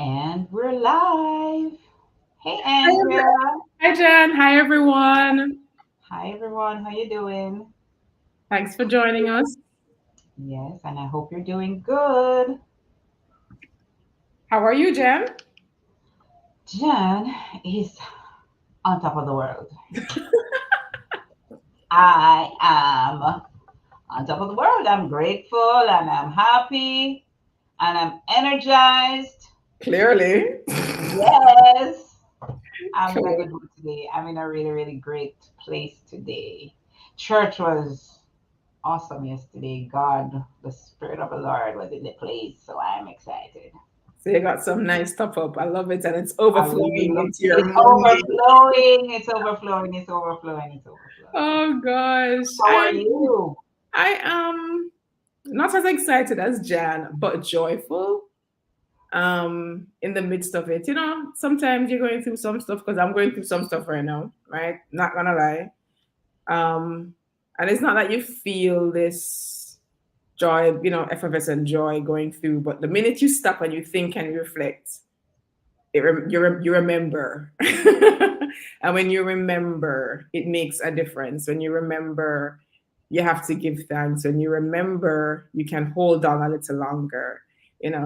And we're live. Hey, Hi, Andrea. Hi, Jen. Hi, everyone. Hi, everyone. How you doing? Thanks for joining us. Yes, and I hope you're doing good. How are you, Jen? Jan is on top of the world. I am on top of the world. I'm grateful and I'm happy and I'm energized. Clearly. Yes, I'm in a Cool. good mood today. I'm in a really, really great place today. Church was awesome yesterday. God, the Spirit of the Lord was in the place, so I'm excited. So you got some nice stuff up. I love it, and it's I overflowing love into your it's Monday. overflowing. It's overflowing. It's overflowing. It's overflowing. Oh gosh, How are you? I am not as excited as Jan, but joyful. In the midst of it, sometimes you're going through some stuff because I'm going through some stuff right now. Right, not gonna lie. Um, and it's not that you feel this joy, effervescent joy going through. But the minute you stop and you think and you reflect, you remember. And when you remember, it makes a difference. When you remember, you have to give thanks. When you remember, you can hold on a little longer.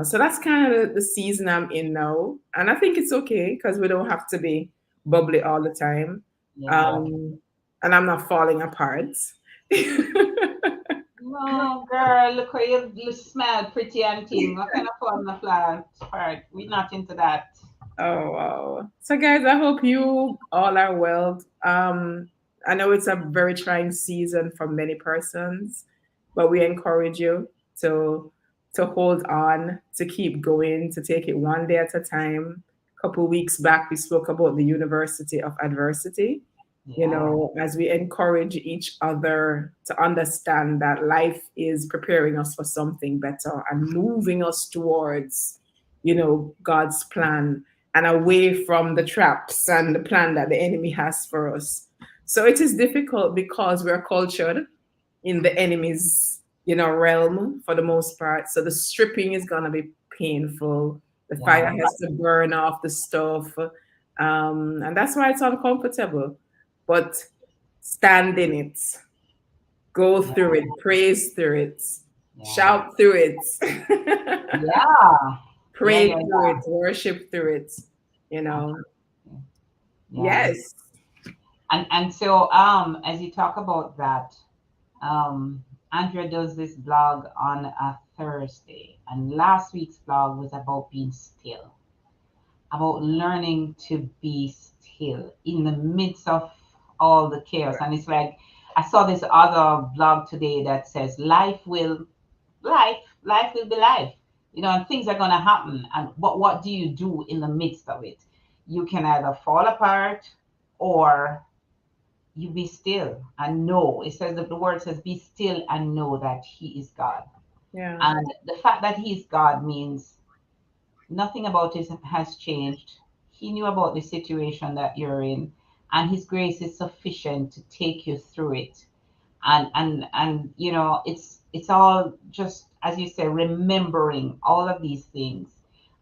So that's kind of the season I'm in now. And I think it's okay because we don't have to be bubbly all the time. Yeah. Um, and I'm not falling apart. No, girl, look how you smell pretty and thing. What kind of fun the flower part? We're not into that. Oh wow. So guys, I hope you all are well. I know it's a very trying season for many persons, but we encourage you to hold on, to keep going, to take it one day at a time. A couple weeks back we spoke about the University of Adversity, Yeah. as we encourage each other to understand that life is preparing us for something better and moving us towards, God's plan and away from the traps and the plan that the enemy has for us. So it is difficult because we're cultured in the enemy's, realm for the most part. So the stripping is gonna be painful. The fire Yeah. has to burn off the stuff. And that's why it's uncomfortable. But stand in it, go Yeah. through it, praise through it, Yeah. shout through it. Yeah. Yeah. Pray Yeah. through it, worship through it, you know. Yeah. Yeah. Yes. And so as you talk about that, Andrea does this blog on a Thursday, and last week's blog was about being still, about learning to be still in the midst of all the chaos. And it's like I saw this other blog today that says life will be life, and things are gonna happen. And what do you do in the midst of it? You can either fall apart or you be still and know. It says that the word says, be still and know that He is God. Yeah. And the fact that He is God means nothing about it has changed. He knew about the situation that you're in, and His grace is sufficient to take you through it. And it's all just, as you say, remembering all of these things.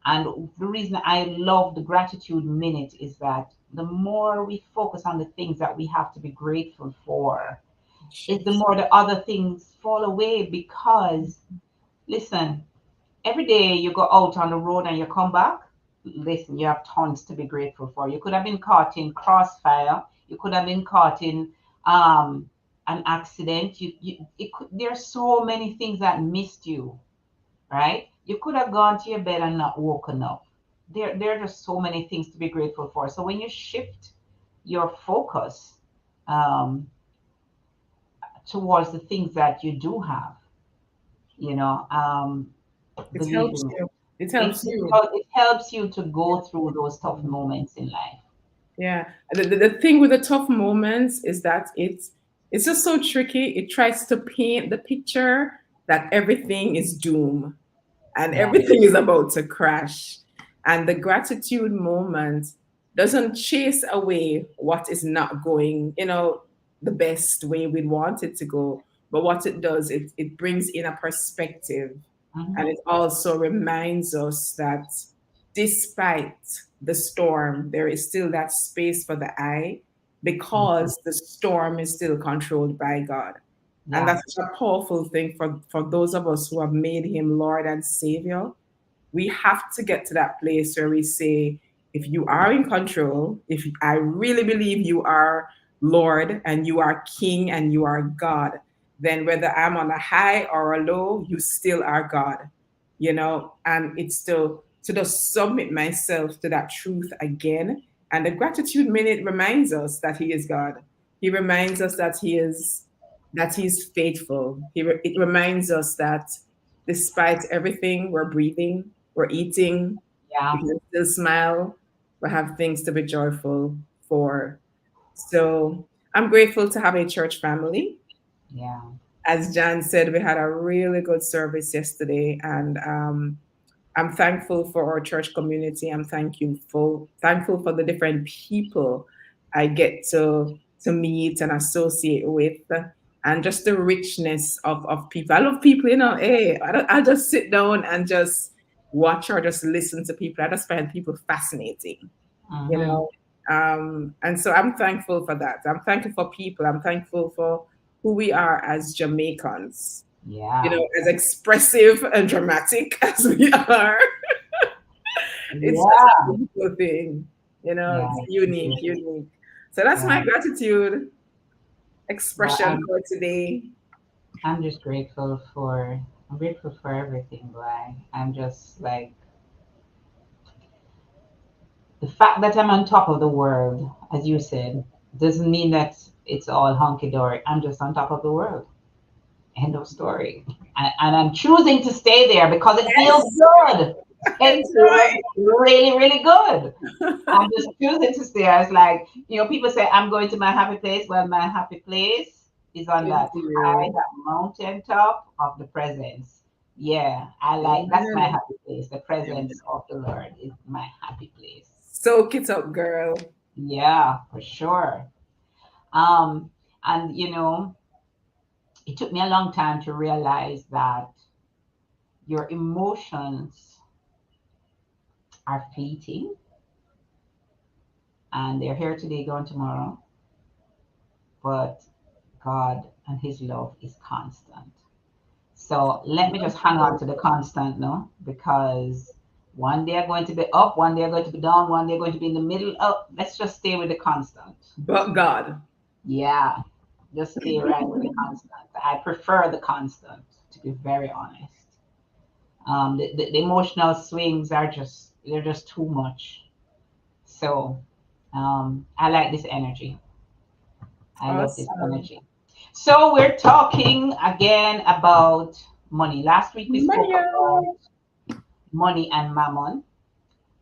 And the reason I love the gratitude minute is that the more we focus on the things that we have to be grateful for, is the Shifts. more the other things fall away. Because listen, every day you go out on the road and you come back, listen, you have tons to be grateful for. You could have been caught in crossfire. You could have been caught in an accident. There's so many things that missed you, right? You could have gone to your bed and not woken up. There are just so many things to be grateful for. So when you shift your focus um, towards the things that you do have, you know, It believe helps me, you. It it, helps it, you. it helps you to go through those tough moments in life. Yeah. The thing with the tough moments is that it's just so tricky. It tries to paint the picture that everything is doom and Yeah, everything is about to crash. And the gratitude moment doesn't chase away what is not going, the best way we want it to go. But what it does, it brings in a perspective. hmm And it also reminds us that despite the storm, there is still that space for the I Mhm. because the storm is still controlled by God. And Yeah. that's such a powerful thing for those of us who have made him Lord and Savior. We have to get to that place where we say, if you are in control, if I really believe you are Lord and you are King and you are God, then whether I'm on a high or a low, you still are God, and it's to just submit myself to that truth again. And the gratitude minute reminds us that he is God. He reminds us that he's faithful. It reminds us that despite everything, we're breathing, we're eating, we Yeah. can still smile, we have things to be joyful for. So I'm grateful to have a church family. Yeah. As Jan said, we had a really good service yesterday, and I'm thankful for our church community. I'm thankful for the different people I get to meet and associate with, and just the richness of people. I love people, Hey, I just sit down and just watch or just listen to people. I just find people fascinating, you Hmm. know. And so I'm thankful for that. I'm thankful for people. I'm thankful for who we are as Jamaicans, Yeah. as expressive and dramatic as we are. It's just a Yeah. beautiful thing. Yeah. It's unique, It is. unique. So that's Yeah. my gratitude Well, expression for today. I'm just grateful for I'm grateful for everything, boy. I'm just like the fact that I'm on top of the world, as you said, doesn't mean that it's all hunky dory. I'm just on top of the world. End of story. And I'm choosing to stay there because it feels Yes, good. It feels enjoy. really, really good. I'm just choosing to stay. It's like, people say, I'm going to my happy place. Well, my happy place is on that high, Interior. that mountaintop of the presence. Yeah, that's my Amen. happy place. The presence of the Lord is my happy place. Soak it up, girl. Yeah, for sure. Um, and it took me a long time to realize that your emotions are fleeting and they're here today, gone tomorrow. But God and His love is constant. So let me just hang on to the constant, no? Because one day are going to be up, one day are going to be down, one day are going to be in the middle. Oh, let's just stay with the constant. But God. Yeah, just stay right with the constant. I prefer the constant, to be very honest. The emotional swings they're just too much. So I like this energy. I love this Awesome. energy. So we're talking again about money. Last week we spoke Maria. about money and mammon,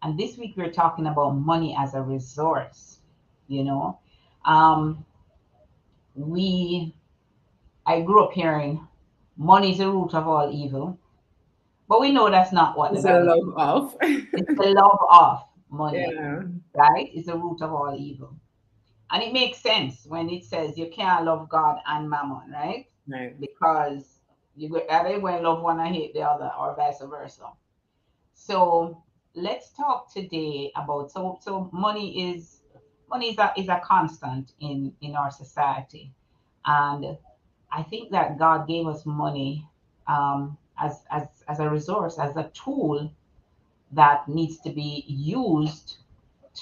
and this week we're talking about money as a resource. You know, um, we I grew up hearing money is the root of all evil, but we know that's not what the It's a Bible says. love off. It's the love of money, Yeah. right? Is the root of all evil. And it makes sense when it says you can't love God and mammon, right? Right. Because either going to love one and hate the other, or vice versa. So let's talk today about money is a constant in our society, and I think that God gave us money as a resource, as a tool that needs to be used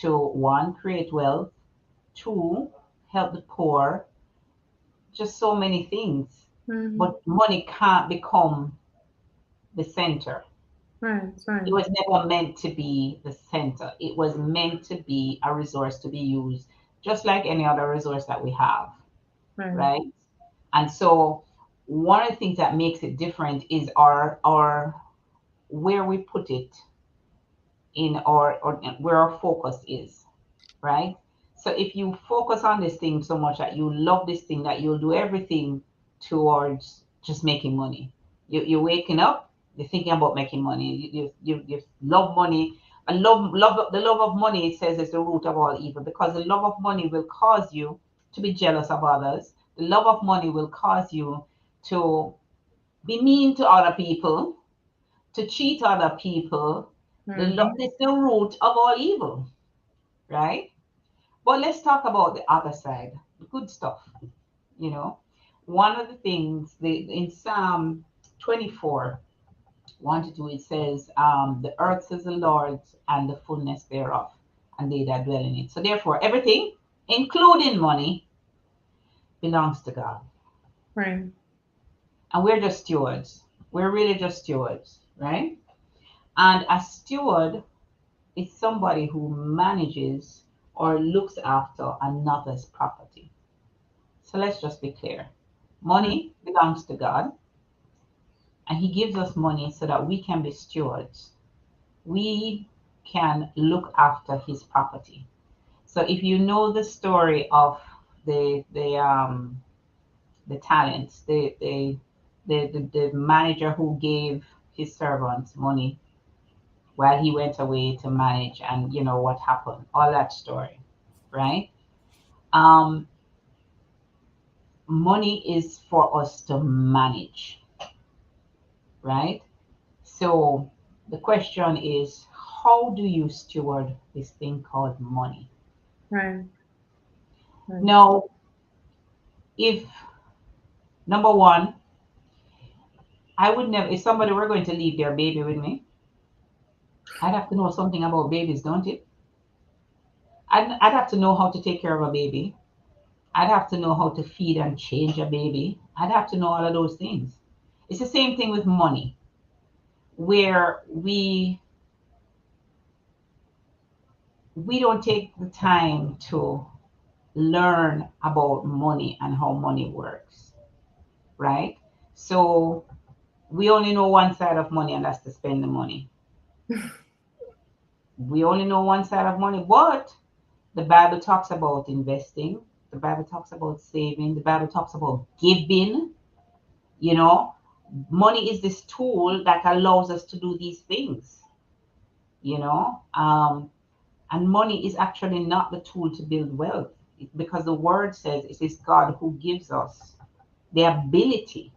to one, create wealth, two, help the poor, just so many things. Mhm. But money can't become the center. Right, It right, was never meant to be the center. It was meant to be a resource to be used, just like any other resource that we have, right. right? And so one of the things that makes it different is our where we put it in our or where our focus is, right? So if you focus on this thing so much that you love this thing that you'll do everything towards just making money. You're waking up, you're thinking about making money. You love money. And the love of money, it says, is the root of all evil, because the love of money will cause you to be jealous of others. The love of money will cause you to be mean to other people, to cheat other people, The Mhm. love is the root of all evil, right? But let's talk about the other side, the good stuff. You know, one of the things in Psalm 24, 1 to 2, it says, the earth is the Lord's and the fullness thereof, and they that dwell in it. So therefore, everything, including money, belongs to God. Right. And we're just stewards. We're really just stewards, right? And a steward is somebody who manages or looks after another's property. So let's just be clear. Money belongs to God, and He gives us money so that we can be stewards. We can look after His property. So if you know the story of the talents, the manager who gave his servants money while he went away to manage, and you know what happened, all that story, right? Um, Money is for us to manage, right? So the question is, how do you steward this thing called money? Right. Right. Now, if number one, I would never, if somebody were going to leave their baby with me, I'd have to know something about babies, don't it? I'd have to know how to take care of a baby. I'd have to know how to feed and change a baby. I'd have to know all of those things. It's the same thing with money, where we don't take the time to learn about money and how money works, right? So we only know one side of money, and that's to spend the money. We only know one side of money, but the Bible talks about investing. The Bible talks about saving. The Bible talks about giving. You know, money is this tool that allows us to do these things. You know, and money is actually not the tool to build wealth, because the word says it is God who gives us the ability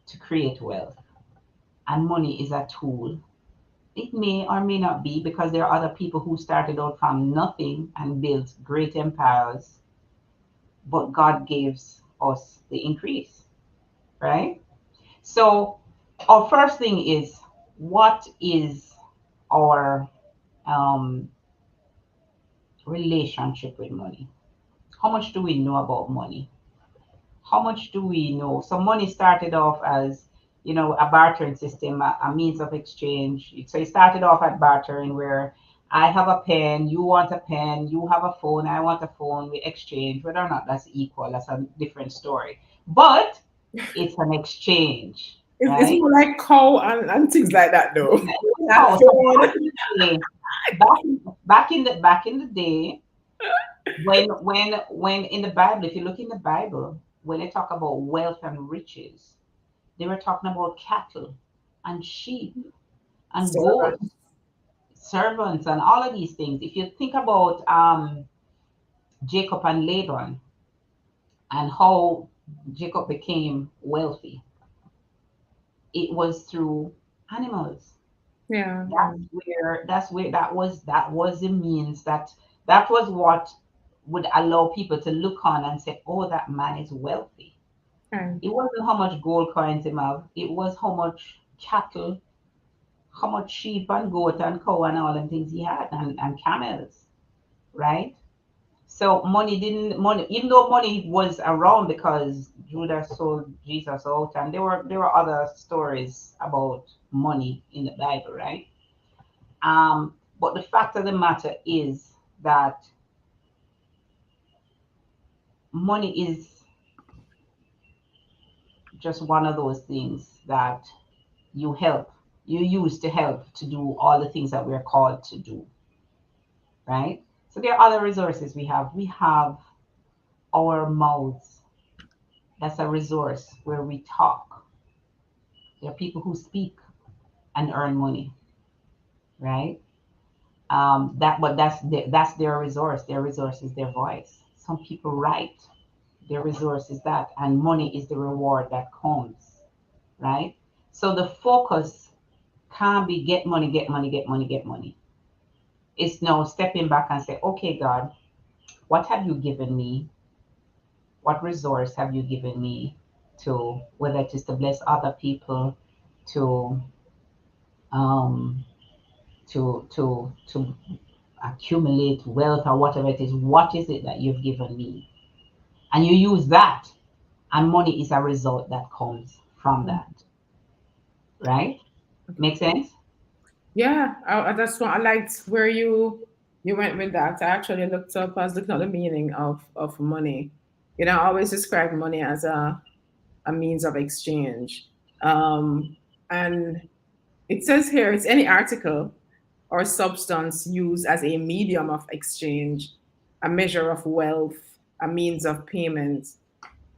to create wealth, and money is a tool. It may or may not be, because there are other people who started out from nothing and built great empires, but God gives us the increase, right? So, our first thing is, what is our um, relationship with money? How much do we know about money? How much do we know? So, money started off as, you know, a bartering system, a means of exchange. So, it started off at bartering, where I have a pen, you want a pen, you have a phone, I want a phone, we exchange. Whether or not that's equal, that's a different story. But it's an exchange, It's right? more like cow and things like that, though. That Oh, so phone. back in the day, back in the day, when in the Bible, if you look in the Bible, when they talk about wealth and riches, they were talking about cattle and sheep and Servant. goats, servants, and all of these things. If you think about Jacob and Laban, and how Jacob became wealthy, it was through animals. Yeah. That was the means, that was what would allow people to look on and say, oh, that man is wealthy. Right. It wasn't how much gold coins him have, it was how much cattle, how much sheep and goat and cow and all them things he had, and camels, right? So money, even though money was around, because Judas sold Jesus out, and there were other stories about money in the Bible, right? But the fact of the matter is that money is just one of those things that you use to help to do all the things that we're called to do, right? So there are other resources we have. We have our mouths. That's a resource where we talk. There are people who speak and earn money, right? That's their resource. Their resource is their voice. Some people write. Their resource is that, and money is the reward that comes, right? So the focus can't be get money, get money, get money, get money. It's now stepping back and say, okay, God, what have you given me? What resource have you given me to, whether it is to bless other people, to um to accumulate wealth or whatever it is, what is it that you've given me? And you use that, and money is a result that comes from that, right? Make sense? Yeah, that's what I liked where you went with that. I actually looked up, I was looking at the meaning of money. You know, I always describe money as a means of exchange. And it says here it's any article or substance used as a medium of exchange, a measure of wealth, a means of payment.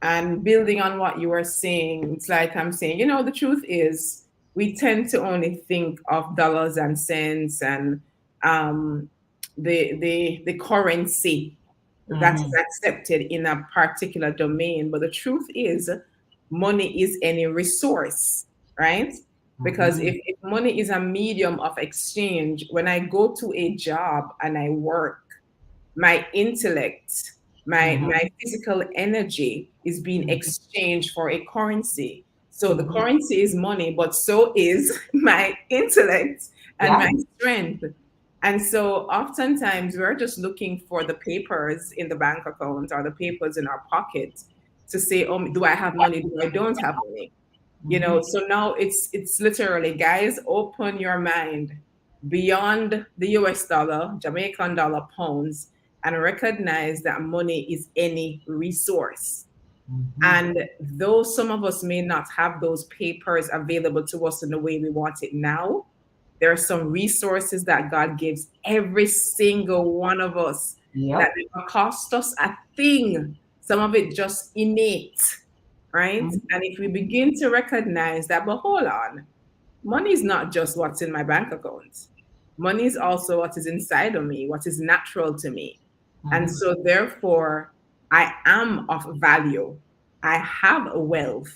And building on what you were saying, it's like I'm saying, you know, the truth is we tend to only think of dollars and cents and um, the currency that is Mm-hmm. accepted in a particular domain. But the truth is, money is any resource, right? Because Mm-hmm. if money is a medium of exchange, when I go to a job and I work, my intellect, my Mm-hmm. physical energy is being exchanged for a currency. So the Mm-hmm. currency is money, but so is my intellect and Yeah. my strength. And so oftentimes we're just looking for the papers in the bank account or the papers in our pocket to say, oh, do I have money? Do I don't have money? You Mm-hmm. know, so now it's literally, guys, open your mind beyond the US dollar, Jamaican dollar, pounds, and recognize that money is any resource. Mm-hmm. And though some of us may not have those papers available to us in the way we want it now, there are some resources that God gives every single one of us that Yep. never cost us a thing. Some of it just innate, right? Mm-hmm. And if we begin to recognize that, but hold on, money is not just what's in my bank account. Money is also what is inside of me, what is natural to me. And Mm-hmm. so, therefore, I am of value. I have a wealth.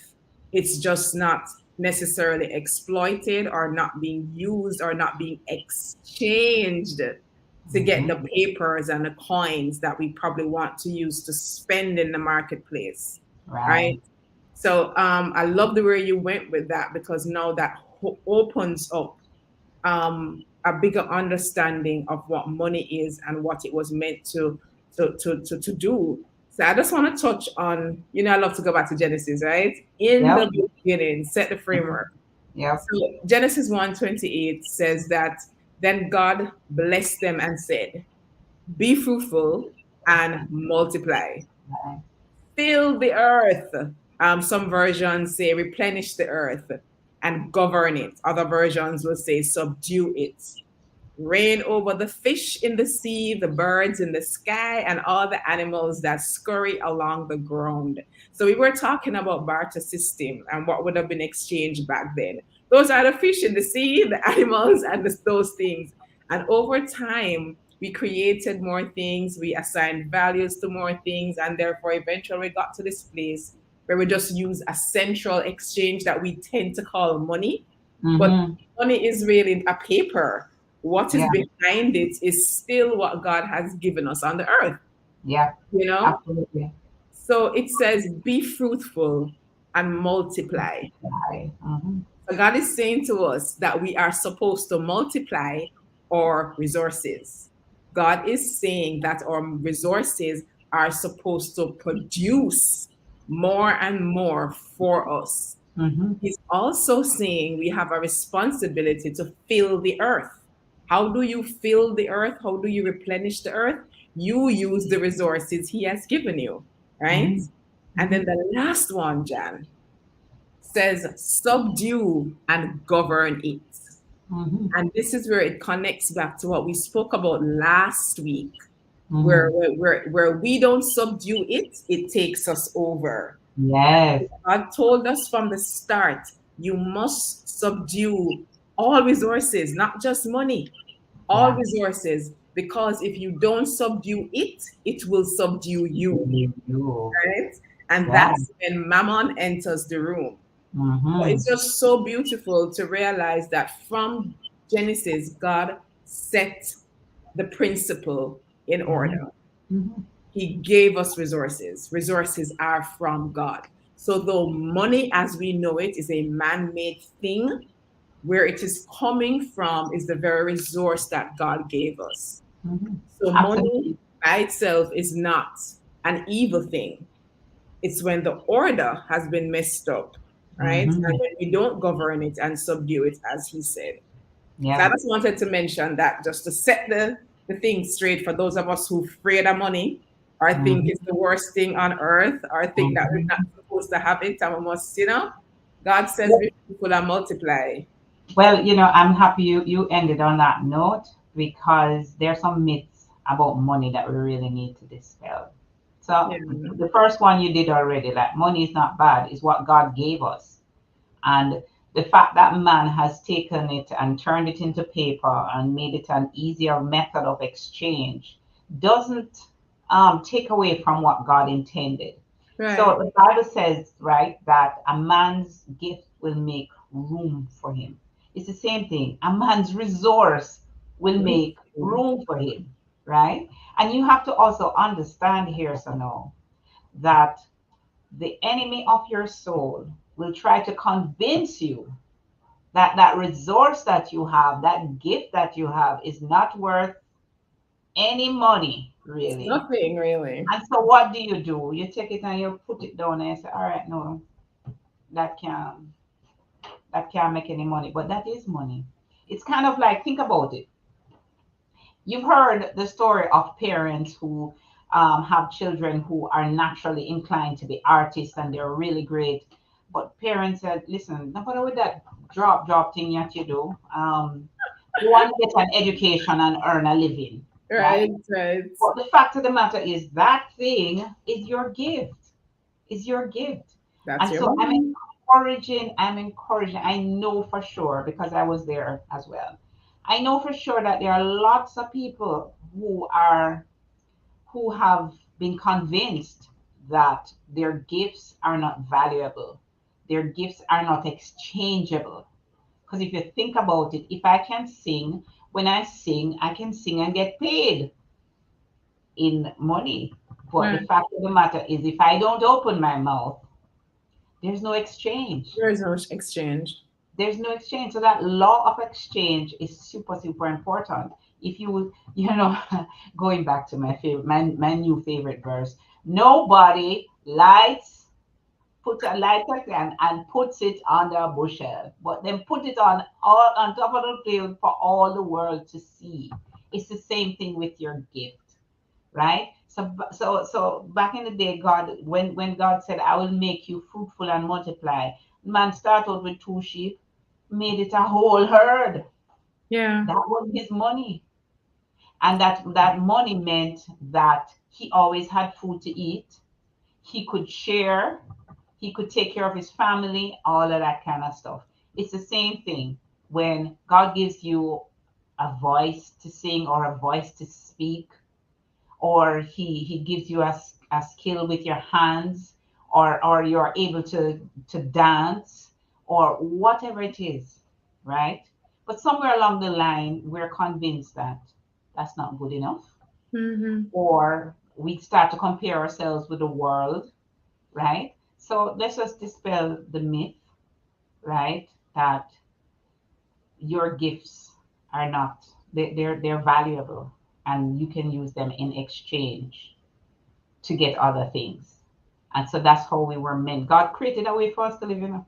It's just not necessarily exploited or not being used or not being exchanged to get the Mm-hmm. papers and the coins that we probably want to use to spend in the marketplace, Right. right? So I love the way you went with that because now that opens up a bigger understanding of what money is and what it was meant to do. So I just want to touch on, you know, I love to go back to Genesis, right? In Yep. the beginning, set the Mhm. framework. Yep. So Genesis 1:28 says that then God blessed them and said, be fruitful and multiply. Right. Fill the earth. Some versions say replenish the earth and govern it. Other versions will say subdue it. Reign over the fish in the sea, the birds in the sky, and all the animals that scurry along the ground. So we were talking about barter system and what would have been exchanged back then. Those are the fish in the sea, the animals, and those things. And over time, we created more things, we assigned values to more things, and therefore eventually we got to this place where we just use a central exchange that we tend to call money. But Mm-hmm. money is really a paper. What is Yeah. behind it is still what God has given us on the earth, Yeah. you know? Absolutely. So it says, be fruitful and multiply. Right. Mm-hmm. So God is saying to us that we are supposed to multiply our resources. God is saying that our resources are supposed to produce more and more for us. Mm-hmm. He's also saying we have a responsibility to fill the earth. How do you fill the earth? How do you replenish the earth? You use the resources he has given you, right? Mm-hmm. And then the last one, Jan, says subdue and govern it. Mm-hmm. And this is where it connects back to what we spoke about last week, Mm-hmm. where we don't subdue it, it takes us over. Yes. God told us from the start, you must subdue all resources, not just money, all Yeah. resources, because if you don't subdue it, it will subdue you, You. right? And Yeah. that's when Mammon enters the room. But Mm-hmm. it's just so beautiful to realize that from Genesis, God set the principle in Mm-hmm. order. Mm-hmm. He gave us resources. Resources are from God. So, though money as we know it is a man made thing, where it is coming from is the very resource that God gave us. Mm-hmm. So, money Absolutely. by itself is not an evil thing. It's when the order has been messed up, right? Mm-hmm. And when we don't govern it and subdue it, as he said. So I Yeah. just wanted to mention that just to set the thing straight for those of us who afraid of money or think Mm-hmm. it's the worst thing on earth or think that we're not Mm-hmm. supposed to have it and we must, God says Well, be fruitful and multiply. I'm happy you ended on that note because there are some myths about money that we really need to dispel. So Yeah. the first one you did already, like money is not bad, is what God gave us. And the fact that man has taken it and turned it into paper and made it an easier method of exchange doesn't take away from what God intended. So Right. the Bible says, right, that a man's gift will make room for him. It's the same thing. A man's resource will make room for him, right? And you have to also understand here, Sano, that the enemy of your soul will try to convince you that that resource that you have, that gift that you have, is not worth any money, really. Nothing really. And so, what do? You take it and you put it down and you say, "All right, no, that can't make any money," but that is money. It's kind of like, think about it. You've heard the story of parents who have children who are naturally inclined to be artists and they're really great. But parents said, listen, no matter with that drop thing that you do, you want to get an education and earn a living, right? Right, right. But the fact of the matter is that thing is your gift, is your gift. That's And your so money. I'm encouraging, I know for sure because I was there as well. I know for sure that there are lots of people who have been convinced that their gifts are not valuable. Their gifts are not exchangeable. Because if you think about it, if I can sing, when I can sing and get paid in money. But the Right. fact of the matter is, if I don't open my mouth, there's no exchange. There is no exchange. There's no exchange. So that law of exchange is super, super important. If going back to my new favorite verse, nobody lights, put a lighter and puts it under a bushel, but then put it on top of the field for all the world to see. It's the same thing with your gift, right? So back in the day, God, when God said, "I will make you fruitful and multiply," man started with 2 sheep, made it a whole herd. Yeah. That was his money, and that money meant that he always had food to eat. He could share. He could take care of his family, all of that kind of stuff. It's the same thing when God gives you a voice to sing or a voice to speak, or he gives you a skill with your hands, or you're able to dance, or whatever it is, right? But somewhere along the line we're convinced that that's not good enough, Mm-hmm. or we start to compare ourselves with the world, right? So let's just dispel the myth, right, that your gifts are not, they're valuable and you can use them in exchange to get other things. And so that's how we were meant. God created a way for us to live.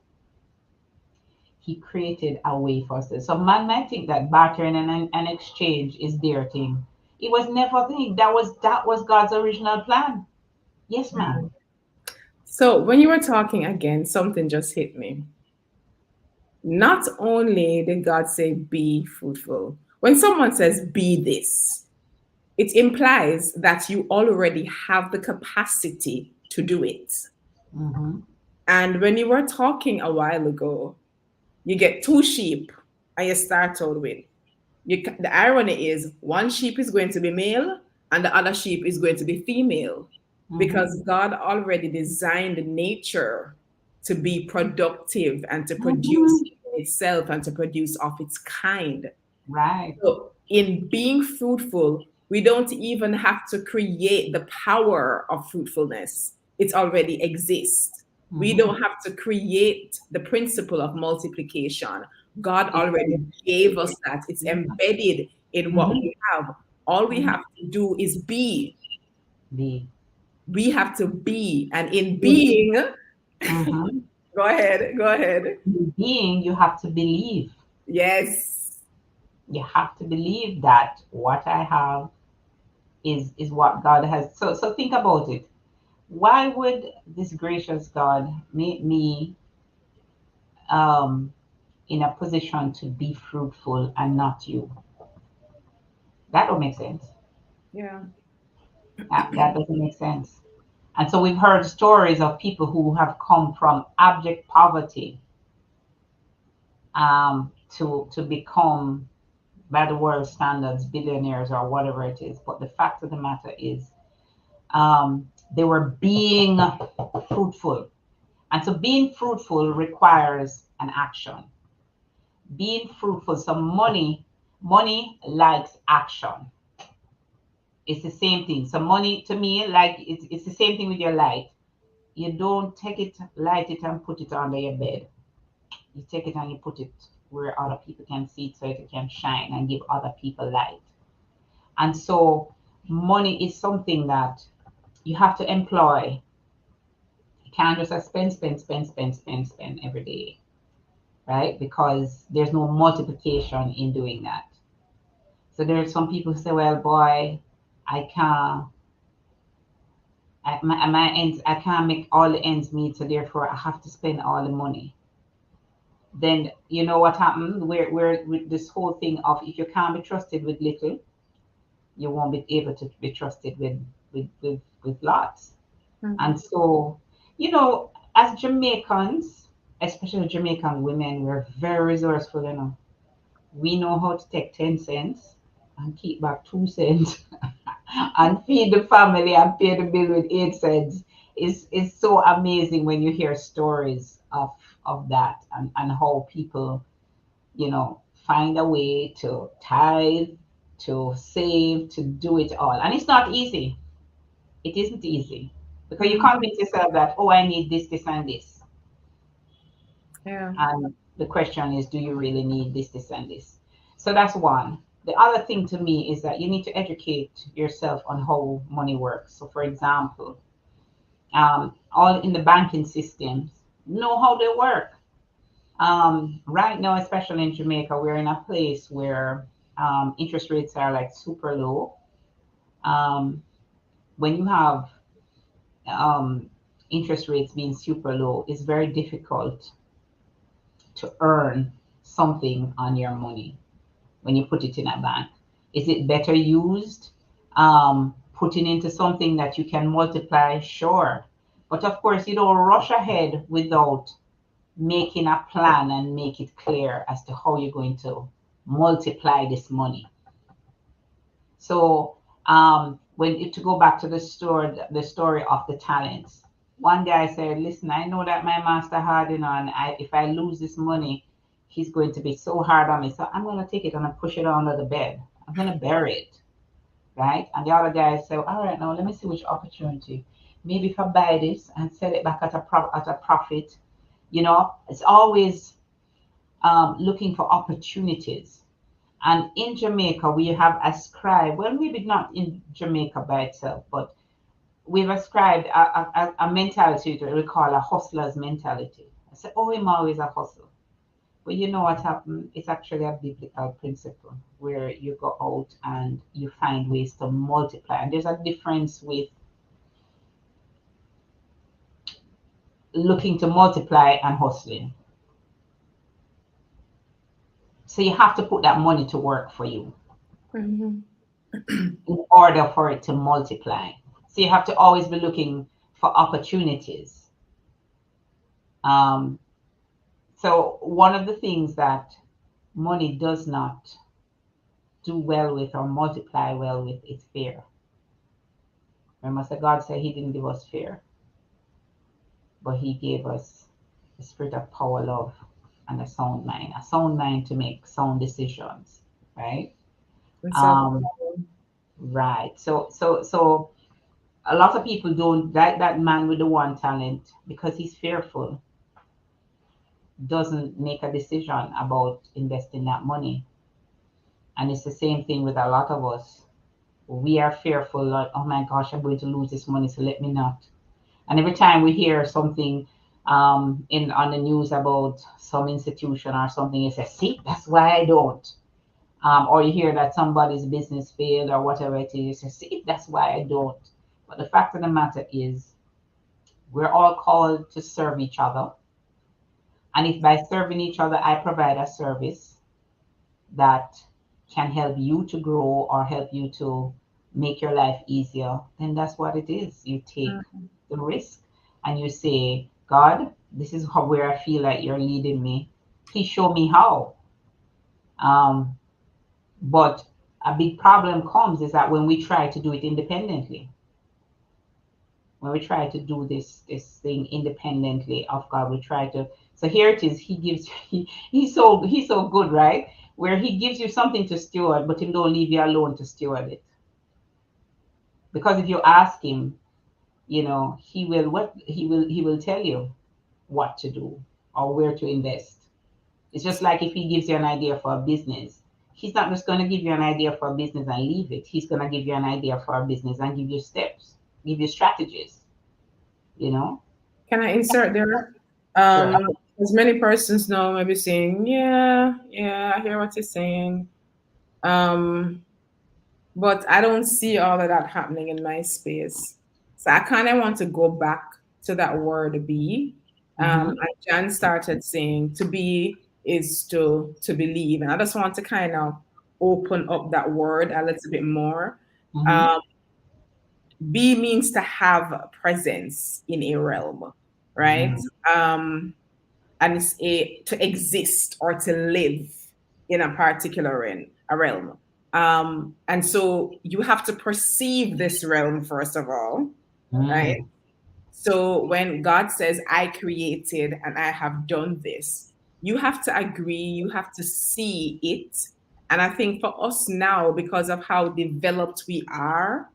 He created a way for us to. So man might think that bartering and exchange is their thing. It was never a thing. That was God's original plan. Yes, ma'am. So when you were talking again, something just hit me. Not only did God say, be fruitful, when someone says, be this, it implies that you already have the capacity to do it. Mm-hmm. And when you were talking a while ago, you get 2 sheep and you start out with. The irony is one sheep is going to be male and the other sheep is going to be female Mm-hmm. because God already designed nature to be productive and to produce Mhm. itself and to produce of its kind. Right. So, in being fruitful, we don't even have to create the power of fruitfulness, it already exists. We Mhm. don't have to create the principle of multiplication. God It's already gave us that, it's Mhm. embedded in what Mhm. we have. All we Mhm. have to do is be. Be. We have to be. And in Be. being, Mhm. go ahead, go ahead. In being, you have to believe. Yes. You have to believe that what I have is what God has. So think about it. Why would this gracious God make me um, in a position to be fruitful and not you? That don't make sense. Yeah. That doesn't make sense. And so we've heard stories of people who have come from abject poverty to become, by the world standards, billionaires or whatever it is. But the fact of the matter is, they were being fruitful. And so being fruitful requires an action. Being fruitful, so money likes action. It's the same thing. So money to me, like it's the same thing with your light. You don't take it, light it, and put it under your bed. You take it and you put it where other people can see it so it can shine and give other people light. And so money is something that you have to employ. You can't just spend every day, right? Because there's no multiplication in doing that. So there are some people who say, well, boy, I can't, my ends, I can't make all the ends meet, so therefore I have to spend all the money. Then you know what happens? We're with this whole thing of if you can't be trusted with little, you won't be able to be trusted with lots. Mhm. And so, as Jamaicans, especially Jamaican women, we're very resourceful, We know how to take 10 cents and keep back 2 cents and feed the family and pay the bill with 8 cents. It's so amazing when you hear stories of that and how people, find a way to tithe, to save, to do it all. And it's not easy. It isn't easy because you Mhm. convince yourself that, oh, I need this, this, and this. Yeah. And the question is, do you really need this, this, and this? So that's one. The other thing to me is that you need to educate yourself on how money works. So, for example, all in the banking systems, know how they work. Right now, especially in Jamaica, we're in a place where interest rates are like super low. Um, when you have um, interest rates being super low, it's very difficult to earn something on your money when you put it in a bank. Is it better used putting into something that you can multiply? Sure. But of course, you don't rush ahead without making a plan and make it clear as to how you're going to multiply this money. So to go back to the story of the talents, one guy said, "Listen, I know that my master hard, and if I lose this money, he's going to be so hard on me. So I'm going to take it and I push it under the bed. I'm going to bury it, right?" And the other guy said, "All right, now let me see which opportunity. Maybe if I buy this and sell it back at a profit, it's always looking for opportunities." And in Jamaica, we have ascribed, well, maybe not in Jamaica by itself, but we've ascribed a mentality that we call a hustler's mentality. I say, oh, I'm always a hustle. But you know what happened? It's actually a biblical principle where you go out and you find ways to multiply. And there's a difference with looking to multiply and hustling. So you have to put that money to work for you Mhm. in order for it to multiply. So you have to always be looking for opportunities. Um, so one of the things that money does not do well with or multiply well with is fear. Remember, so God said He didn't give us fear, but He gave us the spirit of power, love, and a sound mind. A sound mind to make sound decisions, right? And so, Um, right. So a lot of people don't like that man with the one talent because he's fearful, doesn't make a decision about investing that money. And it's the same thing with a lot of us. We are fearful, like, oh my gosh, I'm going to lose this money, so let me not. And every time we hear something in on the news about some institution or something, you say, see, that's why I don't. Or you hear that somebody's business failed or whatever it is, you say, see, that's why I don't. But the fact of the matter is, we're all called to serve each other. And if by serving each other, I provide a service that can help you to grow or help you to make your life easier, then that's what it is. You take the risk and you say, God, this is how, where I feel like you're leading me. Please show me how. Um, but a big problem comes is that when we try to do it independently, when we try to do this thing independently of God, we try to. So here it is. He gives. He's so good, right? Where he gives you something to steward, but he don't leave you alone to steward it. Because if you ask him, he will tell you what to do or where to invest. It's just like if he gives you an idea for a business, he's not just going to give you an idea for a business and leave it. He's going to give you an idea for a business and give you steps, give you strategies, you know? can I insert there? Sure. As many persons know, maybe saying, yeah, yeah, I hear what you're saying. Um, but I don't see all of that happening in my space. So I kind of want to go back to that word be. Mm-hmm. And Jan started saying to be is to believe. And I just want to kind of open up that word a little bit more. Mm-hmm. Um, be means to have presence in a realm, right? Mm-hmm. And it's to exist or to live in a particular a realm. And so you have to perceive this realm first of all, right? Mm-hmm. So when God says, I created and I have done this, you have to agree, you have to see it. And I think for us now, because of how developed we are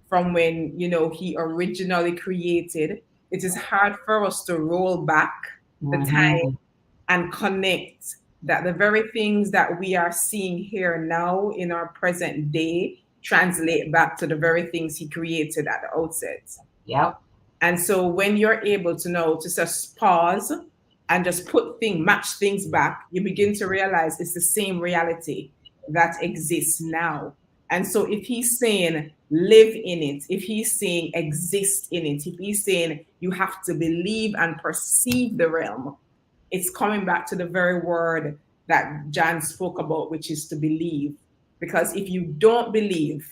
from when, he originally created, it is hard for us to roll back the time Mm-hmm. and connect that the very things that we are seeing here now in our present day translate back to the very things he created at the outset. Yep. And so when you're able to know to just pause and just match things back, you begin to realize it's the same reality that exists now. And so if he's saying live in it, if he's saying exist in it, if he's saying you have to believe and perceive the realm, it's coming back to the very word that John spoke about, which is to believe. Because if you don't believe,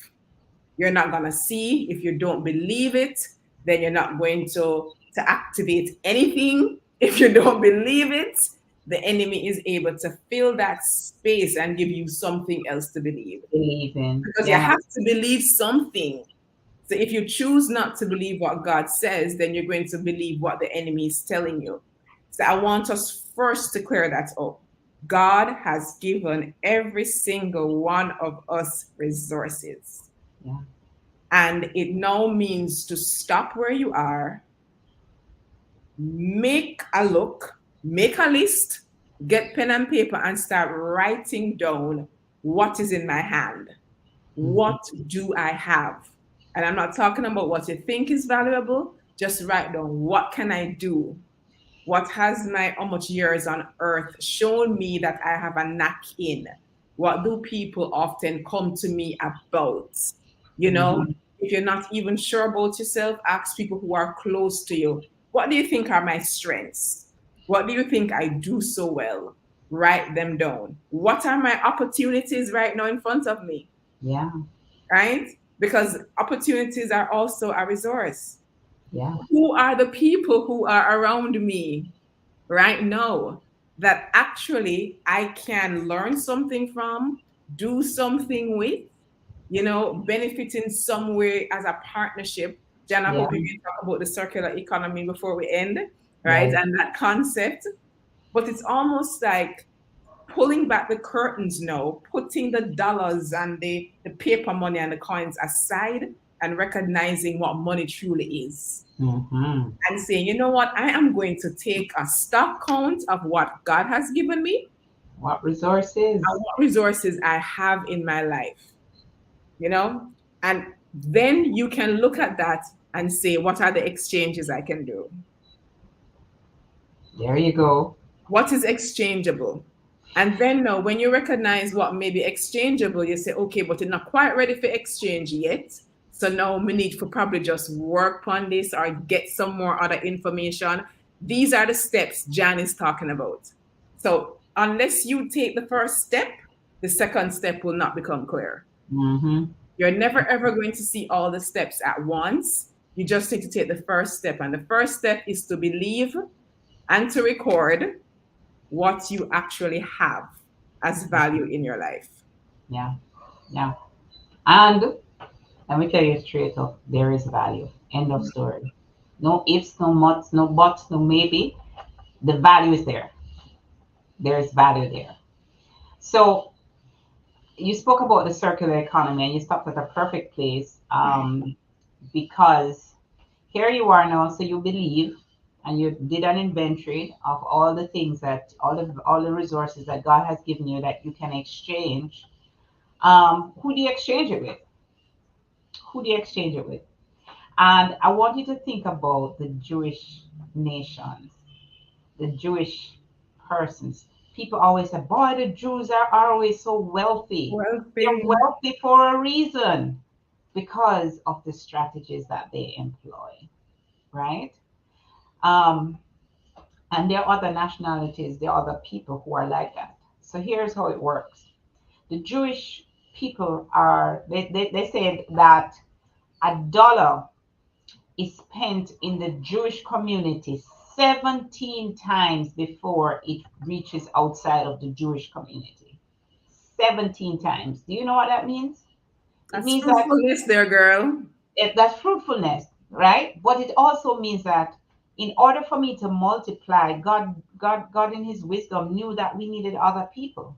you're not going to see. If you don't believe it, then you're not going to activate anything. If you don't believe it, the enemy is able to fill that space and give you something else to believe. Believe in. Because you Yeah. have to believe something. So if you choose not to believe what God says, then you're going to believe what the enemy is telling you. So I want us first to clear that up. God has given every single one of us resources. Yeah. And it now means to stop where you are, make a look, make a list, get pen and paper and start writing down what is in my hand. What do I have? And I'm not talking about what you think is valuable. Just write down what can I do? What has my how much years on earth shown me that I have a knack in? What do people often come to me about? You know, Mm-hmm. if you're not even sure about yourself, ask people who are close to you. What do you think are my strengths? What do you think I do so well? Write them down. What are my opportunities right now in front of me? Yeah. Right? Because opportunities are also a resource. Yeah. Who are the people who are around me right now that actually I can learn something from, do something with, benefit in some way as a partnership? Jan, I Yeah. hope you can talk about the circular economy before we end. right? Right. And that concept, but it's almost like pulling back the curtains now, putting the dollars and the paper money and the coins aside and recognizing what money truly is. Mm-hmm. And saying, you know what, I am going to take a stock count of what God has given me What resources? and what resources I have in my life, you know? And then you can look at that and say, what are the exchanges I can do? There you go. What is exchangeable? And then now, when you recognize what may be exchangeable, you say, okay, but you're not quite ready for exchange yet. So now we need to probably just work on this or get some more other information. These are the steps Jan is talking about. So unless you take the first step, the second step will not become clear. Mm-hmm. You're never ever going to see all the steps at once. You just need to take the first step. And the first step is to believe and to record what you actually have as value in your life. Yeah. Yeah. And let me tell you straight up, there is value. End of story. No ifs, no buts, no buts, no maybe. The value is there. There is value there. So you spoke about the circular economy and you stopped at a perfect place, because here you are now. So you believe and you did an inventory of all the things that all the resources that God has given you that you can exchange. Who do you exchange it with? Who do you exchange it with? And I want you to think about the Jewish nations, the Jewish persons. People always say, boy, the Jews are always so wealthy. They're Wealthy. wealthy for a reason because of the strategies that they employ, right? Um, and there are other nationalities, there are other people who are like that. So here's how it works. The Jewish people they said that $1 is spent in the Jewish community 17 times before it reaches outside of the Jewish community. 17 times. Do you know what that means? It That's means that fruitfulness there, girl. that's fruitfulness, right? But it also means that in order for me to multiply, God in his wisdom knew that we needed other people,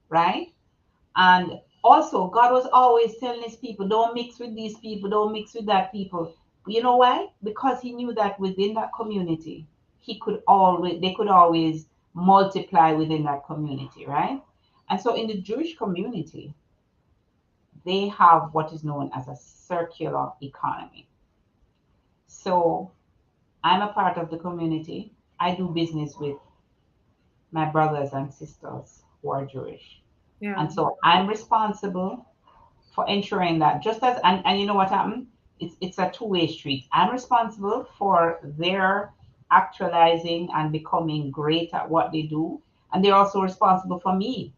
right? And also, God was always telling his people, don't mix with these people, don't mix with that people. You know why? Because he knew that within that community, they could always multiply within that community, right? And so in the Jewish community, they have what is known as a circular economy. So I'm a part of the community. I do business with my brothers and sisters who are Jewish. Yeah. And so I'm responsible for ensuring that just as and you know what happened, it's a two-way street. I'm responsible for their actualizing and becoming great at what they do, and they're also responsible for me.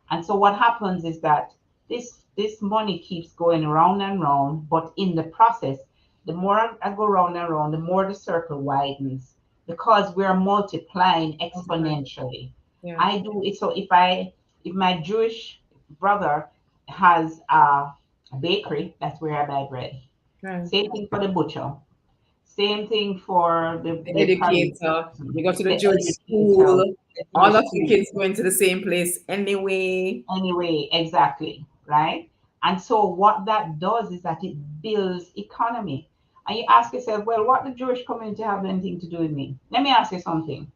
And so what happens is that this money keeps going round and round, but in the process, the more I go round and round, the more the circle widens because we're multiplying Okay. exponentially. Yeah. I do it. So if my Jewish brother has a bakery, that's where I buy bread. Right. Same thing for the butcher. Same thing for The the probably educator. You go to the the Jewish educator, school. the All Jewish of the school. kids going to the same place anyway. Anyway, exactly, right? And so what that does is that it builds economy. And you ask yourself, well, what the Jewish community have anything to do with me? Let me ask you something.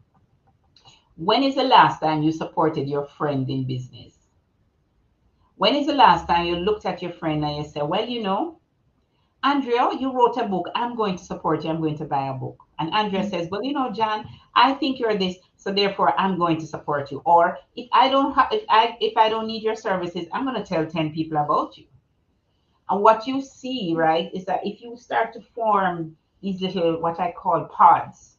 When is the last time you supported your friend in business? When is the last time you looked at your friend and you said, well, Andrea, you wrote a book. I'm going to support you. I'm going to buy a book. And Andrea says, well, John, I think you're this, so therefore I'm going to support you. Or if I don't have, if I don't need your services, I'm going to tell 10 people about you. And what you see, right, is that if you start to form these little, what I call pods,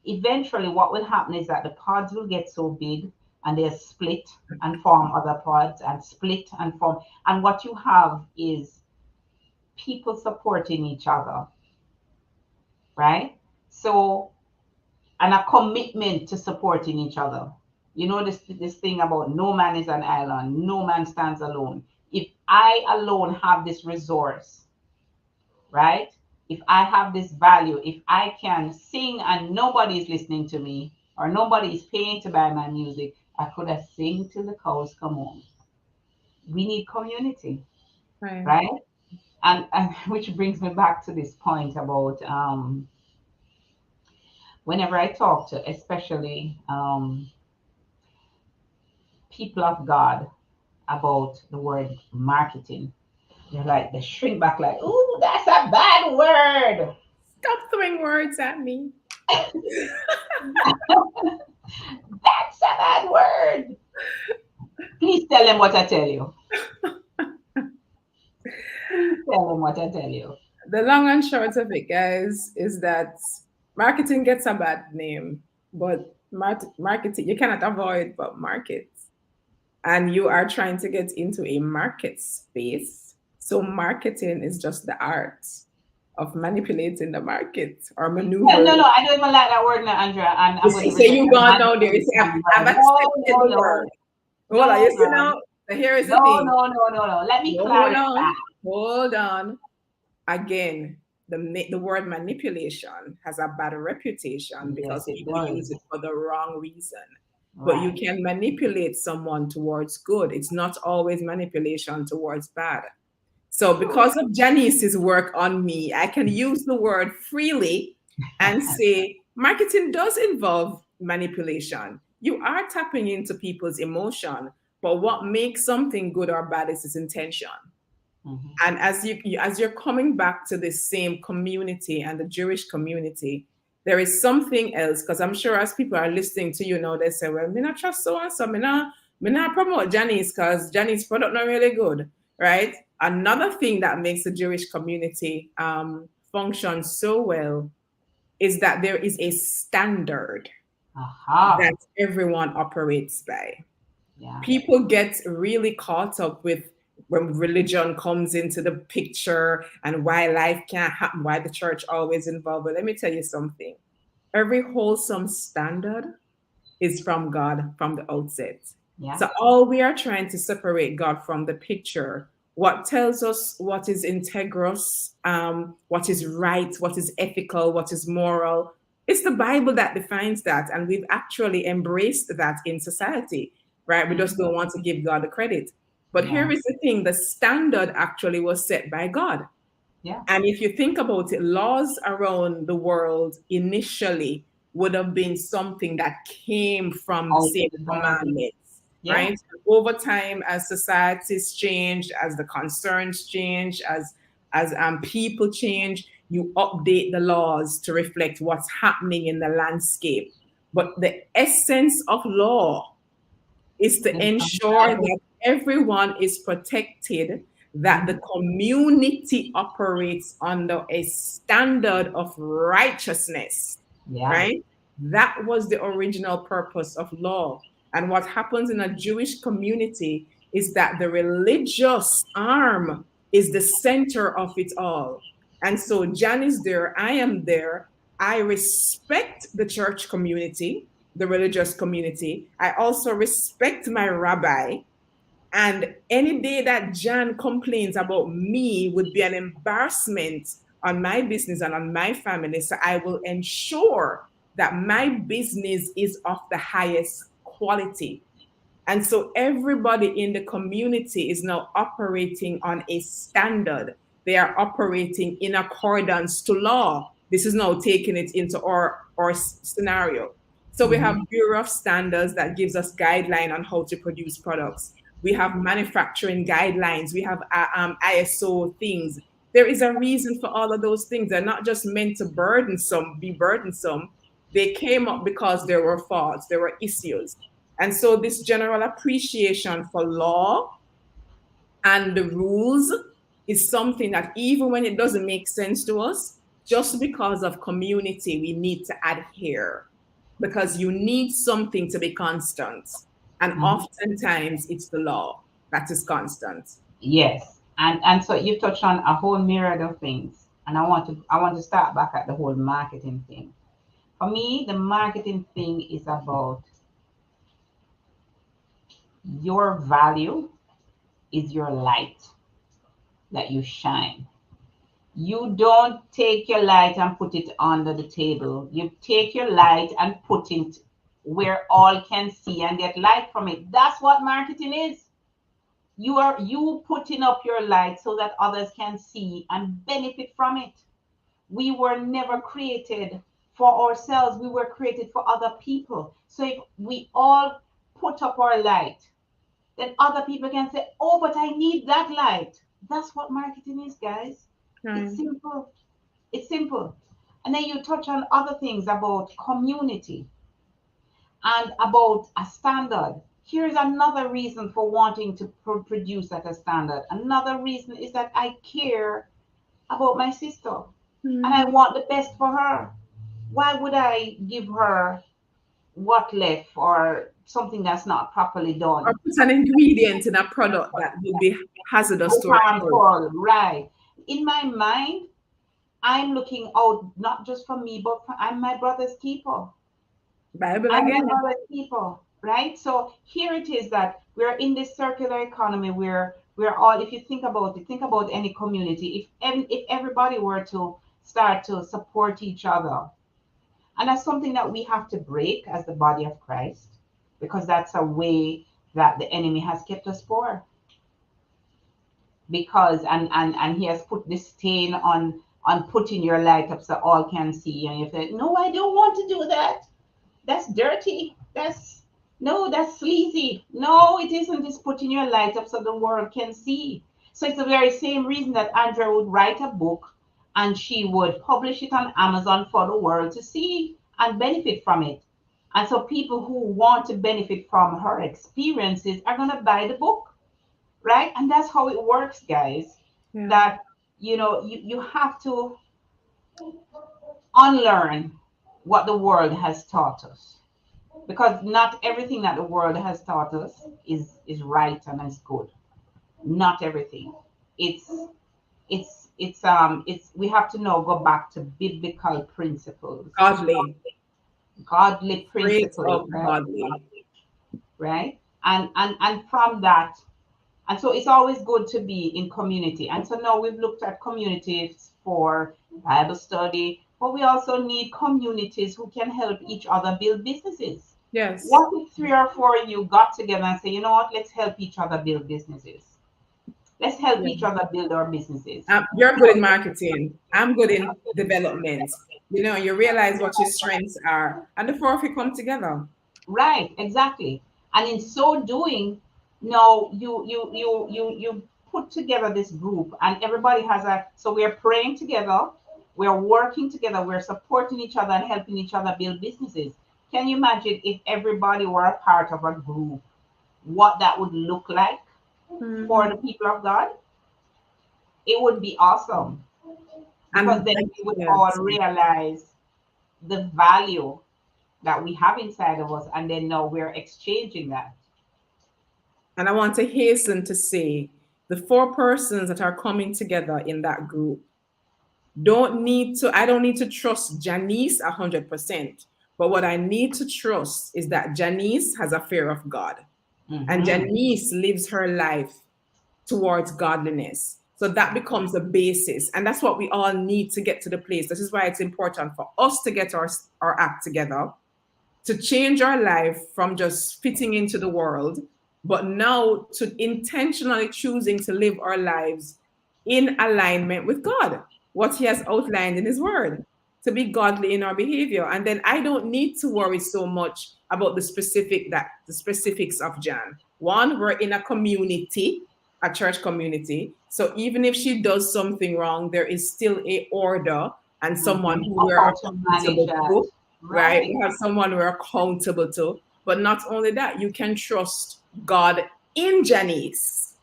eventually what will happen is that the pods will get so big and they'll split and form other pods and split and form. And what you have is people supporting each other, right? So, and a commitment to supporting each other. You know this thing about no man is an island, no man stands alone. If I alone have this resource, right? If I have this value, if I can sing and nobody is listening to me or nobody is paying to buy my music, I could have sing till the cows come home. We need community, Right. right? And which brings me back to this point about whenever I talk to, especially people of God, about the word marketing, they're like, they shrink back like, ooh, that's a bad word. Stop throwing words at me. That's a bad word. Please tell them what I tell you. Please tell them what I tell you. The long and short of it, guys, is that marketing gets a bad name, but marketing, you cannot avoid but market. And you are trying to get into a market space. So marketing is just the art of manipulating the market or No, maneuver. no, no, I don't even like that word now, Andrea, and You I'm going see, to say reject you that gone down there. You manipulating say, I've word. No, accepted no, the no, word. Hold on, no, you see no, now? Here is the no, thing. no, no, no, no. Let me No, hold clarify. on. Hold on. Again, the word manipulation has a bad reputation because Yes, it people use does. it for the wrong reason. But you Right. can manipulate someone towards good. It's not always manipulation towards bad. So, True. because of Janice's work on me, I can use the word freely and say marketing does involve manipulation. You are tapping into people's emotion, but what makes something good or bad is its intention. Mhm. And as you're coming back to the same community and the Jewish community, there is something else because I'm sure as people are listening to you now, they say, "Well, me not trust so and so. Me not promote Janice because Janice product not really good, right?" Another thing that makes the Jewish community function so well is that there is a standard that Aha. everyone operates by. Yeah. People get really caught up with when religion comes into the picture and why life can't happen, why the church always involved. But let me tell you something. Every wholesome standard is from God from the outset. Yeah. So all we are trying to separate God from the picture. What tells us what is integrous, what is right, what is ethical, what is moral. It's the Bible that defines that, and we've actually embraced that in society, right? We just Mhm. don't want to give God the credit. But here Yeah. is the thing: the standard actually was set by God. Yeah. And if you think about it, laws around the world initially would have been something that came from the Out same of the garden. commandments, Yeah. right? Over time, as societies change, as the concerns change, as people change, you update the laws to reflect what's happening in the landscape. But the essence of law is to It's ensure established. that everyone is protected, that the Mhm. community operates under a standard of righteousness, Yeah. right? That was the original purpose of law. And what happens in a Jewish community is that the religious arm is the center of it all. And so Jan is there, I am there. I respect the church community, the religious community. I also respect my rabbi. And any day that Jan complains about me would be an embarrassment on my business and on my family. So I will ensure that my business is of the highest quality. And so everybody in the community is now operating on a standard. They are operating in accordance to law. This is now taking it into our scenario. So we have Mhm. Bureau of Standards that gives us guideline on how to produce products. We have manufacturing guidelines. We have ISO things. There is a reason for all of those things. They're not just meant to be burdensome. They came up because there were faults, there were issues. And so, this general appreciation for law and the rules is something that, even when it doesn't make sense to us, just because of community, we need to adhere because you need something to be constant. And Mhm. oftentimes, it's the law that is constant. Yes. And so you touched on a whole myriad of things. And I want to start back at the whole marketing thing. For me, the marketing thing is about your value is your light that you shine. You don't take your light and put it under the table. You take your light and put it where all can see and get light from it. That's what marketing is. You putting up your light so that others can see and benefit from it. We were never created for ourselves. We were created for other people. So if we all put up our light, then other people can say, oh, but I need that light. That's what marketing is, guys. It's Right. simple. It's simple. And then you touch on other things about community and about a standard. Here's another reason for wanting to produce at a standard. Another reason is that I care about my sister and I Mhm. want the best for her. Why would I give her what left or something that's not properly Or done? put an ingredient in a product that will be hazardous to our health. Harmful, right? In my mind, I'm looking out not just for me, but for I'm my brother's keeper. Bible I'm my again. brother's keeper, right? So here it is that we're in this circular economy where we're all, if you think about it, think about any community. If everybody were to start to support each other, and that's something that we have to break as the body of Christ, because that's a way that the enemy has kept us poor. Because and he has put this stain on putting your light up so all can see, and you say, no, I don't want to do that. That's dirty. That's no, that's sleazy. No, it isn't. It's putting your light up so the world can see. So it's the very same reason that Andrea would write a book and she would publish it on Amazon for the world to see and benefit from it. And so people who want to benefit from her experiences are going to buy the book, right? And that's how it works, guys. Yeah. That you have to unlearn what the world has taught us, because not everything that the world has taught us is right and is good. Not everything. It's we have to now go back to biblical principles, Godly. godly Straight principles, up right? godly. Right? And from that, and so it's always good to be in community. And so now we've looked at communities for Bible study, but we also need communities who can help each other build businesses. Yes. What if three or four of you got together and say, you know what, let's help each other build businesses? Let's help Yeah. each other build our businesses. You're good in marketing. I'm good in development. You realize what your strengths are, and the four of you come together. Right, exactly. And in so doing, no, you put together this group and everybody has a, so we're praying together, we're working together, we're supporting each other and helping each other build businesses. Can you imagine if everybody were a part of a group, what that would look like for Mhm. the people of God? It would be awesome, because And then we would all yes. realize the value that we have inside of us, and then now we're exchanging that. And I want to hasten to say the four persons that are coming together in that group I don't need to trust Janice 100%. But what I need to trust is that Janice has a fear of God and Hmm. Janice lives her life towards godliness. So that becomes the basis. And that's what we all need to get to the place. This is why it's important for us to get our act together, to change our life from just fitting into the world, but now to intentionally choosing to live our lives in alignment with God, what He has outlined in His Word, to be godly in our behavior. And then I don't need to worry so much about the specifics of Jan. One, we're in a community, a church community. So even if she does something wrong, there is still a order and someone Hmm. who Of we're how to manage accountable that. to, right? Right. We have someone we're accountable to. But not only that, you can trust God in Janice.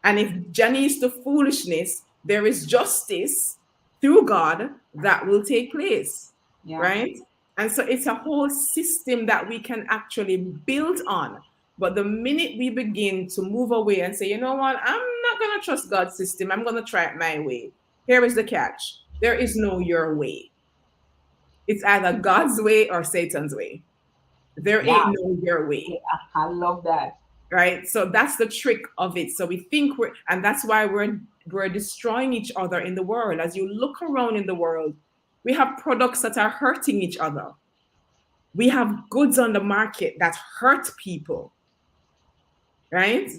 And if Janice to foolishness, there is justice through God that will take place, Yeah. right? And so it's a whole system that we can actually build on. But the minute we begin to move away and say, you know what, I'm not going to trust God's system, I'm going to try it my way. Here is the catch: there is no your way. It's either God's way or Satan's way. There Yeah. ain't no your way. I love that. right? So that's the trick of it. So we think and that's why we're destroying each other in the world. As you look around in the world, we have products that are hurting each other. We have goods on the market that hurt people, right?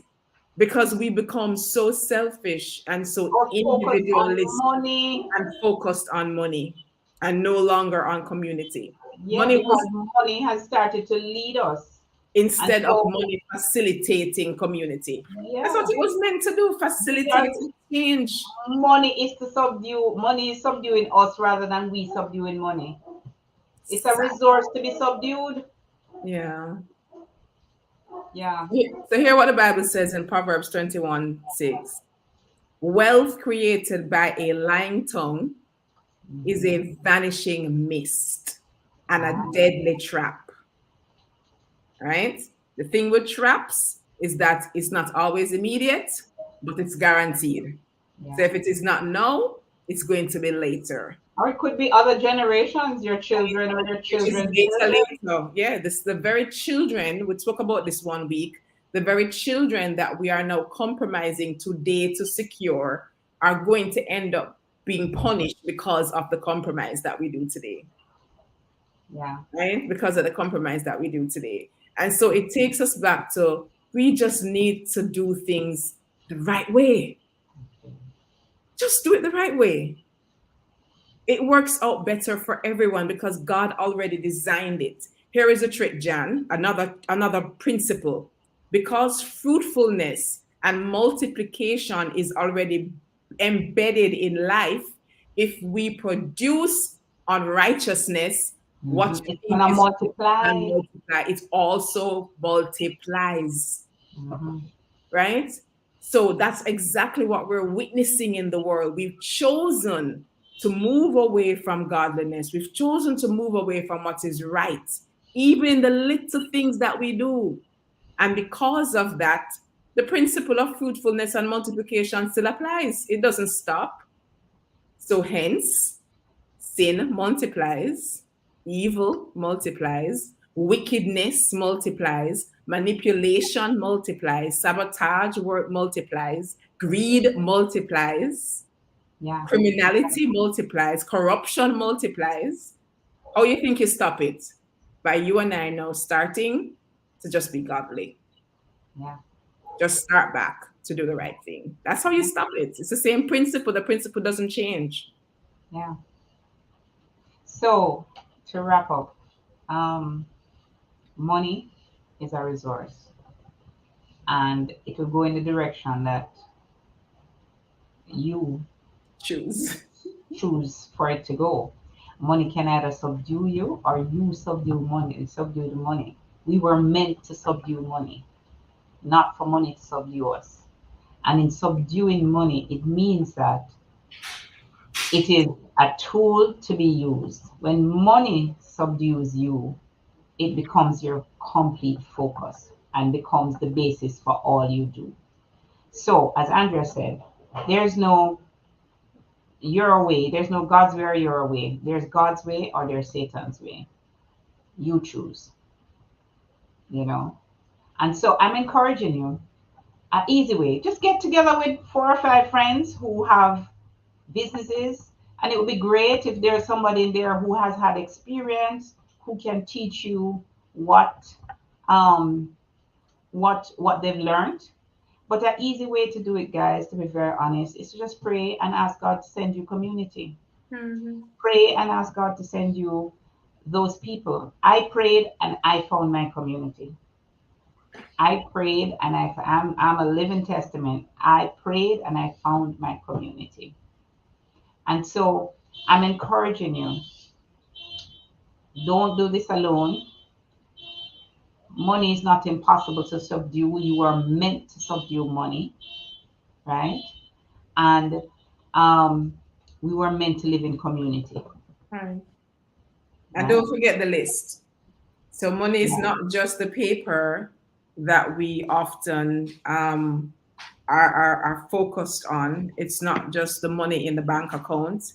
Because we become so selfish and so Or focus on individualistic money. and focused on money and no longer on community. Yeah, Money was because money has started to lead us. And instead of so, money facilitating community. That's what yeah, it was meant to do, facilitate because change. money is subduing us rather than we subduing money. It's a resource to be subdued. Yeah. Yeah. So hear what the Bible says in Proverbs 21:6. Wealth created by a lying tongue is a vanishing mist and a deadly trap. Right? The thing with traps is that it's not always immediate, but it's guaranteed. Yeah. So if it is not now, it's going to be later. Or it could be other generations, your children or your children's children. Later. Yeah, this the very children, we spoke about this one week, the very children that we are now compromising today to secure are going to end up being punished because of the compromise that we do today. Yeah. Right? Because of the compromise that we do today. And so it takes us back to we just need to do things the right way. Just do it the right way. It works out better for everyone because God already designed it. Here is a trick, Jan, another principle. Because fruitfulness and multiplication is already embedded in life, if we produce unrighteousness, what it's gonna multiply. It also multiplies. Right? So that's exactly what we're witnessing in the world. We've chosen to move away from godliness. We've chosen to move away from what is right, even the little things that we do. And because of that, the principle of fruitfulness and multiplication still applies. It doesn't stop. So hence, sin multiplies, evil multiplies, wickedness multiplies, manipulation multiplies, sabotage multiplies, greed multiplies, criminality multiplies, corruption multiplies. How you think you stop it? By you and I now starting to just be godly. Yeah. Just start back to do the right thing. That's how you stop it. It's the same principle. The principle doesn't change. Yeah. So to wrap up, money is a resource, and it will go in the direction that you choose for it to go. Money can either subdue you or you subdue the money. We were meant to subdue money, not for money to subdue us. And in subduing money, it means that it is a tool to be used. When money subdues you, it becomes your complete focus and becomes the basis for all you do. So, as Andrea said, there's no your way, there's no God's way or your way. There's God's way or there's Satan's way. You choose, And so I'm encouraging you, an easy way, just get together with 4 or 5 friends who have businesses, and it would be great if there's somebody in there who has had experience, who can teach you what they've learned. But an easy way to do it, guys, to be very honest, is to just pray and ask God to send you community. Pray and ask God to send you those people. I prayed and I found my community. I prayed and I'm a living testament. I prayed and I found my community. And so I'm encouraging you, don't do this alone. Money is not impossible to subdue. You are meant to subdue money, right? And we were meant to live in community. Right. And don't forget the list. So money is not just the paper that we often are focused on. It's not just the money in the bank account.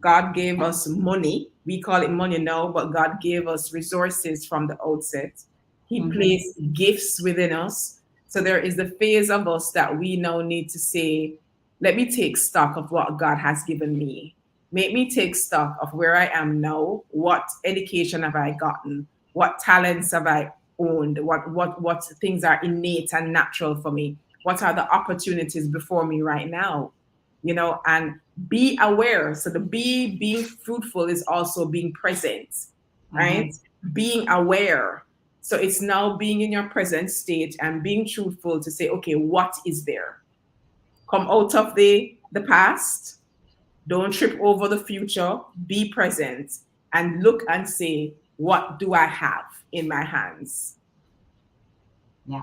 God gave us money. We call it money now, but God gave us resources from the outset. He placed gifts within us. So there is the phase of us that we now need to say, let me take stock of what God has given me. Make me take stock of where I am now. What education have I gotten? What talents have I owned? What things are innate and natural for me? What are the opportunities before me right now? And be aware. So the being fruitful is also being present, right? Being aware. So it's now being in your present state and being truthful to say, okay, what is there? Come out of the past. Don't trip over the future. Be present and look and say, what do I have in my hands? Yeah.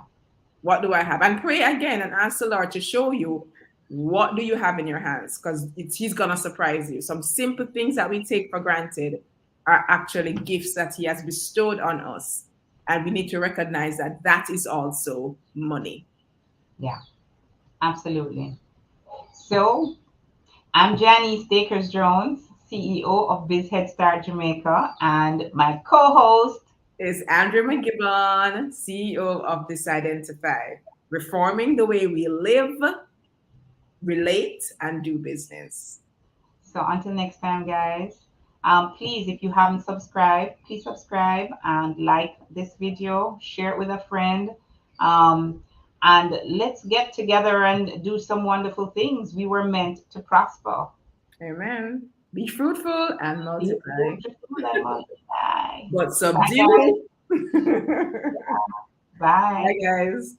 What do I have? And pray again and ask the Lord to show you, what do you have in your hands? Because He's going to surprise you. Some simple things that we take for granted are actually gifts that He has bestowed on us. And we need to recognize that that is also money. Yeah, absolutely. So I'm Janice Dakers Jones, CEO of Biz Head Start Jamaica, and my co-host is Andrew McGibbon, CEO of Disidentify, reforming the way we live, relate, and do business. So until next time, guys, please, if you haven't subscribed, please subscribe and like this video, share it with a friend, and let's get together and do some wonderful things. We were meant to prosper. Amen. Be fruitful and multiply. Multiply. But subdue. Bye, Bye, guys.